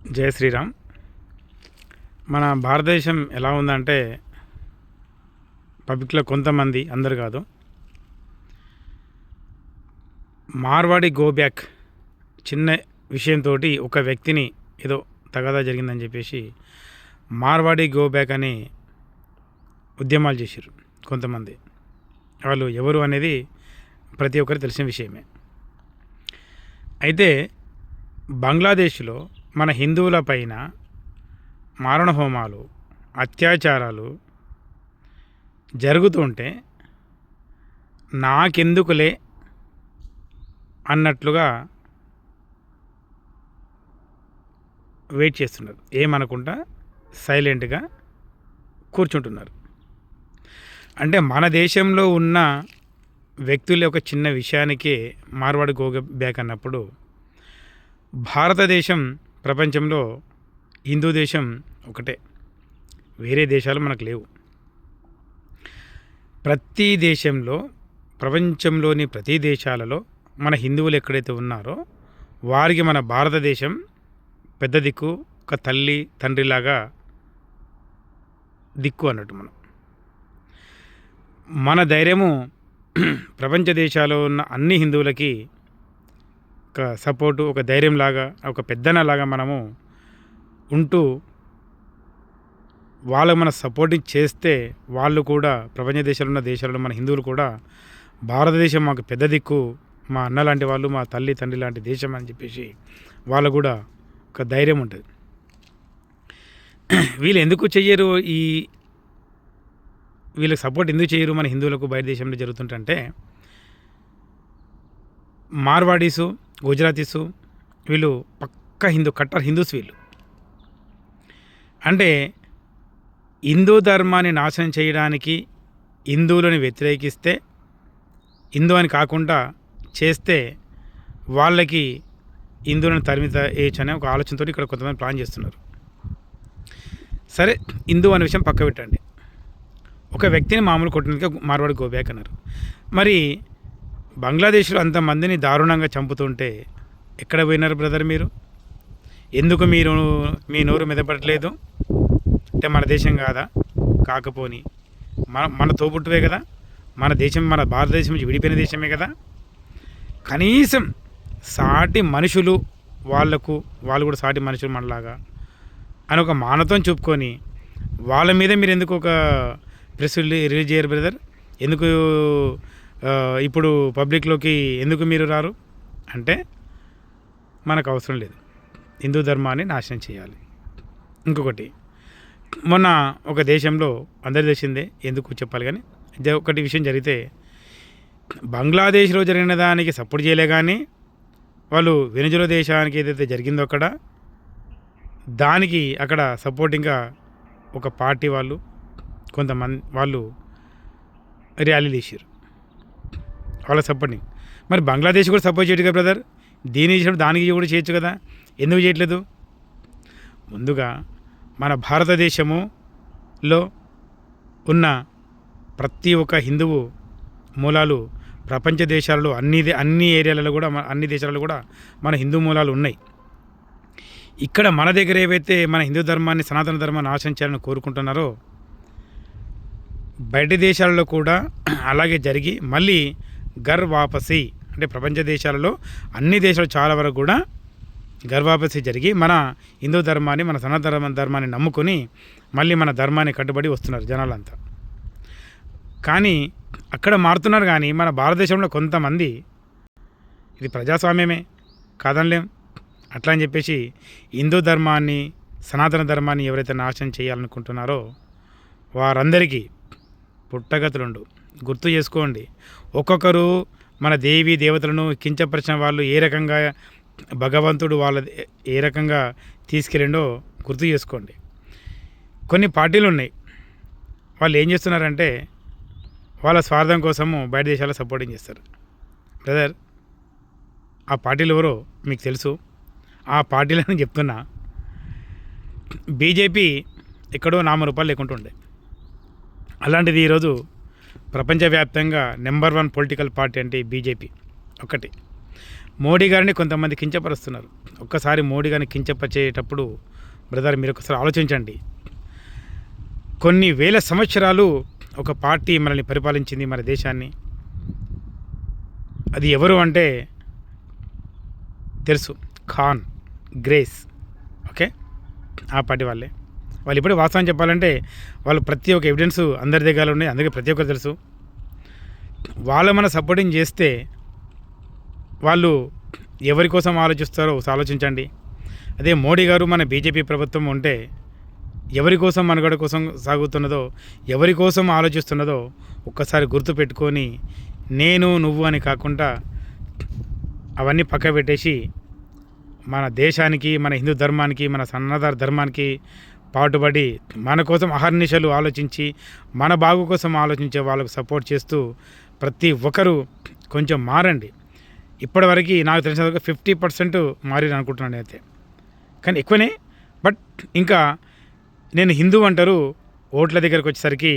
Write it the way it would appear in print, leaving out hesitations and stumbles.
జై శ్రీరామ్. మన భారతదేశం ఎలా ఉందంటే పబ్లిక్లో కొంతమంది, అందరు కాదు, మార్వాడి గో బ్యాక్ చిన్న విషయంతో ఒక వ్యక్తిని ఏదో తగాదా జరిగిందని చెప్పేసి మార్వాడి గో బ్యాక్ అని ఉద్యమాలు చేశారు కొంతమంది. వాళ్ళు ఎవరు అనేది ప్రతి ఒక్కరు తెలిసిన విషయమే. అయితే బంగ్లాదేశ్లో మన హిందువుల పైన మారణ హోమాలు, అత్యాచారాలు జరుగుతుంటే నాకెందుకులే అన్నట్లుగా వెయిట్ చేస్తున్నారు. ఏమనకుండా సైలెంట్గా కూర్చుంటున్నారు. అంటే మన దేశంలో ఉన్న వ్యక్తుల ఒక చిన్న విషయానికే మార్వాడి గో బ్యాక్ అన్నప్పుడు, భారతదేశం ప్రపంచంలో హిందూ దేశం ఒకటే, వేరే దేశాలు మనకు లేవు. ప్రతి దేశంలో, ప్రపంచంలోని ప్రతి దేశాలలో మన హిందువులు ఎక్కడైతే ఉన్నారో వారికి మన భారతదేశం పెద్ద దిక్కు, ఒక తల్లి తండ్రిలాగా దిక్కు అన్నట్టు. మన ధైర్యము ప్రపంచ దేశాల్లో ఉన్న అన్ని హిందువులకి ఒక సపోర్టు, ఒక ధైర్యంలాగా, ఒక పెద్దనలాగా మనము ఉంటూ వాళ్ళకు మన సపోర్టింగ్ చేస్తే వాళ్ళు కూడా ప్రపంచ దేశాలు ఉన్న దేశాలలో మన హిందువులు కూడా భారతదేశం మాకు పెద్ద దిక్కు, మా అన్న లాంటి వాళ్ళు, మా తల్లి తండ్రి లాంటి దేశం అని చెప్పేసి వాళ్ళకు కూడా ఒక ధైర్యం ఉంటుంది. వీళ్ళు ఎందుకు చెయ్యరు, వీళ్ళకి సపోర్ట్ ఎందుకు చేయరు మన హిందువులకు బయట దేశంలో జరుగుతుంటే, మార్వాడీసు, గుజరాతీసు వీళ్ళు పక్కా కట్టర్ హిందూస్. వీళ్ళు అంటే హిందూ ధర్మాన్ని నాశనం చేయడానికి, హిందువులను వ్యతిరేకిస్తే, హిందూ అని కాకుండా చేస్తే వాళ్ళకి హిందువులను తరిమిత వేయచ్చు అనే ఒక ఆలోచనతో ఇక్కడ కొంతమంది ప్లాన్ చేస్తున్నారు. సరే, హిందూ అనే విషయం పక్క పెట్టండి. ఒక వ్యక్తిని మామూలు కొట్టినందుకే మార్వాడి గో బ్యాక్ అన్నారు. మరి బంగ్లాదేశ్లో అంతమందిని దారుణంగా చంపుతుంటే ఎక్కడ పోయినారు బ్రదర్ మీరు? ఎందుకు మీరు మీ నోరు మెదపడట్లేదు? అంటే మన దేశం కాదా? కాకపోని మన తోబుట్టువే కదా, మన దేశం, మన భారతదేశం నుంచి విడిపోయిన దేశమే కదా. కనీసం సాటి మనుషులు వాళ్ళు కూడా సాటి మనుషులు మనలాగా అని ఒక మానవత్వం చూపుకొని వాళ్ళ మీద మీరు ఎందుకు ఒక ప్రెస్ రిలీజ్ చేయరు బ్రదర్? ఎందుకు ఇప్పుడు పబ్లిక్లోకి ఎందుకు మీరు రారు? అంటే మనకు అవసరం లేదు, హిందూ ధర్మాన్ని నాశనం చేయాలి. ఇంకొకటి, మొన్న ఒక దేశంలో, అందరి తెలిసిందే, ఎందుకు చెప్పాలి కానీ, ఒకటి విషయం జరిగితే బంగ్లాదేశ్లో జరిగిన దానికి సపోర్ట్ చేయలే, కానీ వాళ్ళు వెనుజులా దేశానికి ఏదైతే జరిగిందో దానికి అక్కడ సపోర్టింగ్గా ఒక పార్టీ వాళ్ళు, కొంతమంది వాళ్ళు ర్యాలీలు చేశారు వాళ్ళ సపోర్టింగ్. మరి బంగ్లాదేశ్ కూడా సపోర్ట్ చేయడు కదా బ్రదర్? దీని చేసినప్పుడు దానికి కూడా చేయొచ్చు కదా, ఎందుకు చేయట్లేదు? ముందుగా మన భారతదేశములో ఉన్న ప్రతి ఒక్క హిందువు మూలాలు ప్రపంచ దేశాలలో అన్ని ఏరియాలలో కూడా, అన్ని దేశాలలో కూడా మన హిందూ మూలాలు ఉన్నాయి. ఇక్కడ మన దగ్గర ఏవైతే మన హిందూ ధర్మాన్ని, సనాతన ధర్మాన్ని నాశనం చేయాలని కోరుకుంటున్నారో బయట దేశాలలో కూడా అలాగే జరిగి మళ్ళీ వాపసి, అంటే ప్రపంచ దేశాలలో అన్ని దేశాలు చాలా వరకు కూడా వాపసి జరిగి మన హిందూ ధర్మాన్ని, మన సనాతన ధర్మాన్ని నమ్ముకొని మళ్ళీ మన ధర్మాన్ని కట్టుబడి వస్తున్నారు జనాలంతా. కానీ అక్కడ మారుతున్నారు. కానీ మన భారతదేశంలో కొంతమంది, ఇది ప్రజాస్వామ్యమే కాదనలేం, అట్లా అని చెప్పేసి హిందూ ధర్మాన్ని, సనాతన ధర్మాన్ని ఎవరైతే నాశనం చేయాలనుకుంటున్నారో వారందరికీ పుట్టగతులుండు. గుర్తు చేసుకోండి. ఒక్కొక్కరు మన దేవీ దేవతలను కించపరిచిన వాళ్ళు ఏ రకంగా భగవంతుడు వాళ్ళ ఏ రకంగా తీసుకెళ్ళిండో గుర్తు చేసుకోండి. కొన్ని పార్టీలు ఉన్నాయి, వాళ్ళు ఏం చేస్తున్నారంటే వాళ్ళ స్వార్థం కోసము బయట దేశాల్లో సపోర్టింగ్ చేస్తారు. బ్రదర్, ఆ పార్టీలు ఎవరో మీకు తెలుసు. ఆ పార్టీలని చెప్తున్నా, బీజేపీ ఎక్కడో నామరూపాలు లేకుంటుండే, అలాంటిది ఈరోజు ప్రపంచవ్యాప్తంగా నెంబర్ 1 పొలిటికల్ పార్టీ అంటే బీజేపీ ఒకటి. మోడీ గారిని కొంతమంది కించపరుస్తున్నారు. ఒక్కసారి మోడీ గారిని కించపరిచేటప్పుడు బ్రదర్ మీరు ఒకసారి ఆలోచించండి. కొన్ని వేల సంవత్సరాలు ఒక పార్టీ మనల్ని పరిపాలించింది మన దేశాన్ని. అది ఎవరు అంటే తెలుసు, ఖాన్, గ్రేస్. ఓకే, ఆ పార్టీ వాళ్ళే. వాళ్ళు ఇప్పుడు వాస్తవం చెప్పాలంటే వాళ్ళు ప్రతి ఒక్క ఎవిడెన్స్ అందరి దగ్గర ఉన్నాయి, అందరికీ ప్రతి ఒక్కరు తెలుసు. వాళ్ళు మన సపోర్టింగ్ చేస్తే వాళ్ళు ఎవరి కోసం ఆలోచిస్తారో ఆలోచించండి. అదే మోడీ గారు మన బీజేపీ ప్రభుత్వం ఉంటే ఎవరి కోసం మనుగడ కోసం సాగుతున్నదో, ఎవరి కోసం ఆలోచిస్తున్నదో ఒక్కసారి గుర్తుపెట్టుకొని నేను నువ్వు అని కాకుండా అవన్నీ పక్క పెట్టేసి మన దేశానికి, మన హిందూ ధర్మానికి, మన సనాతన ధర్మానికి పాటుపడి మన కోసం అహర్నిశలు ఆలోచించి మన బాగు కోసం ఆలోచించే వాళ్ళకు సపోర్ట్ చేస్తూ ప్రతి ఒక్కరూ కొంచెం మారండి. ఇప్పటివరకు నాకు తెలిసిన వరకు 50% మారిని అనుకుంటున్నాను అయితే, కానీ ఎక్కువనే. బట్ ఇంకా నేను హిందూ అంటారు, ఓట్ల దగ్గరికి వచ్చేసరికి